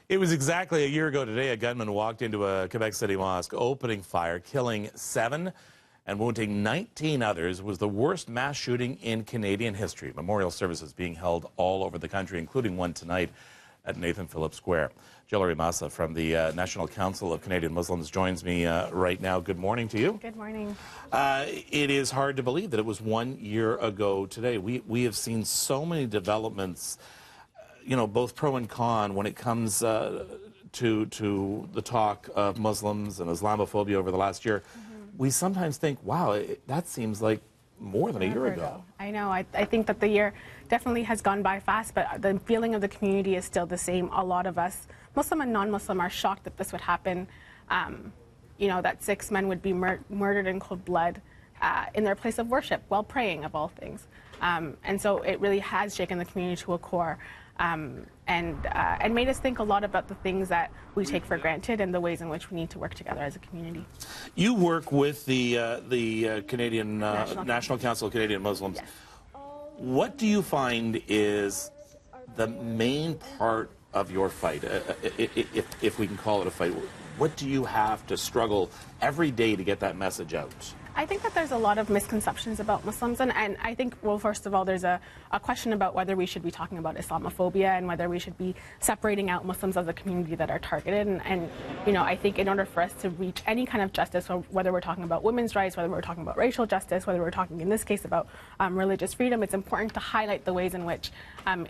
It was exactly a year ago today, a gunman walked into a Quebec City mosque, opening fire, killing 7 and wounding 19 others. It was the worst mass shooting in Canadian history. Memorial services being held all over the country, including one tonight at Nathan Phillips Square. Gilary Massa from the National Council of Canadian Muslims joins me right now. Good morning to you. Good morning. It is hard to believe that it was 1 year ago today. We have seen so many developments, you know, both pro and con when it comes to the talk of Muslims and Islamophobia over the last year. We sometimes think, wow, that seems like more than a year ago. I know. I think that the year definitely has gone by fast, but the feeling of the community is still the same. A lot of us, Muslim and non-Muslim, are shocked that this would happen. You know, that 6 men would be murdered in cold blood in their place of worship while praying, of all things. And so it really has shaken the community to a core. And made us think a lot about the things that we take for granted and the ways in which we need to work together as a community. You work with the Canadian National Council of Canadian Muslims. Yes. What do you find is the main part of your fight, if we can call it a fight? What do you have to struggle every day to get that message out? I think that there's a lot of misconceptions about Muslims, and I think, well, first of all, there's a question about whether we should be talking about Islamophobia and whether we should be separating out Muslims as a community that are targeted. And you know, I think in order for us to reach any kind of justice, whether we're talking about women's rights, whether we're talking about racial justice, whether we're talking in this case about religious freedom, it's important to highlight the ways in which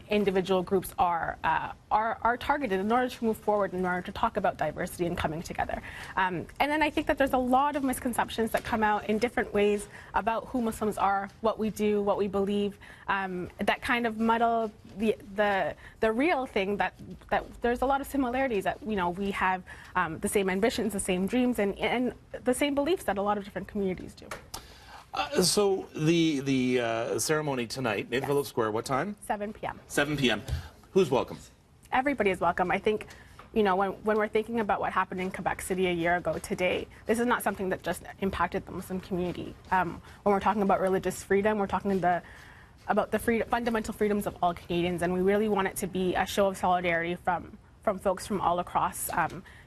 individual groups are targeted in order to move forward, in order to talk about diversity and coming together. And then I think that there's a lot of misconceptions that come out in different ways about who Muslims are, what we do, what we believe, that kind of muddle the real thing that there's a lot of similarities, that, you know, we have the same ambitions, the same dreams, and the same beliefs that a lot of different communities do. So the ceremony tonight, Nathan Phillips Square, what time? 7 p.m. 7 p.m. Who's welcome? Everybody is welcome. I think, you know, when we're thinking about what happened in Quebec City a year ago today, this is not something that just impacted the Muslim community. When we're talking about religious freedom, we're talking about the fundamental freedoms of all Canadians, and we really want it to be a show of solidarity from folks from all across.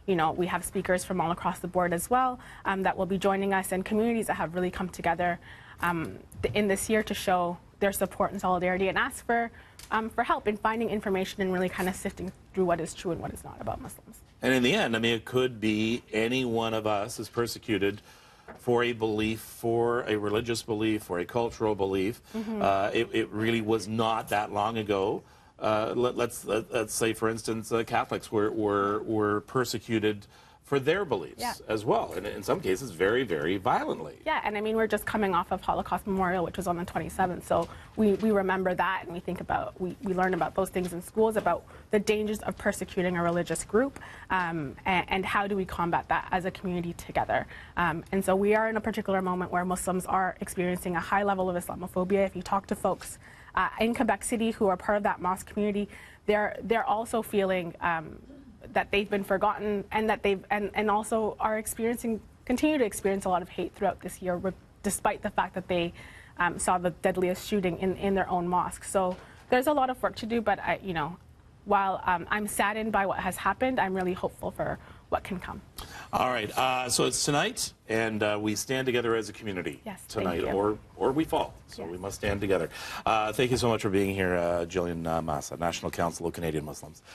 You know, we have speakers from all across the board as well that will be joining us, and communities that have really come together in this year to show their support and solidarity and ask for help in finding information and really kind of sifting through what is true and what is not about Muslims. And in the end, I mean, it could be any one of us is persecuted for a belief, for a religious belief, for a cultural belief. It really was not that long ago. Let's say, for instance, Catholics were persecuted for their beliefs as well, and in some cases very, very violently. Yeah, and I mean, we're just coming off of Holocaust Memorial, which was on the 27th, so we remember that, and we think about, we learn about those things in schools, about the dangers of persecuting a religious group, and how do we combat that as a community together. And so we are in a particular moment where Muslims are experiencing a high level of Islamophobia. If you talk to folks in Quebec City who are part of that mosque community, they're also feeling that they've been forgotten, and that and also are continue to experience a lot of hate throughout this year, despite the fact that they saw the deadliest shooting in their own mosque. So there's a lot of work to do, but you know, while I'm saddened by what has happened, I'm really hopeful for what can come. All right, so it's tonight, and we stand together as a community tonight, or we fall. So we must stand together. Thank you so much for being here, Gilary Massa, National Council of Canadian Muslims.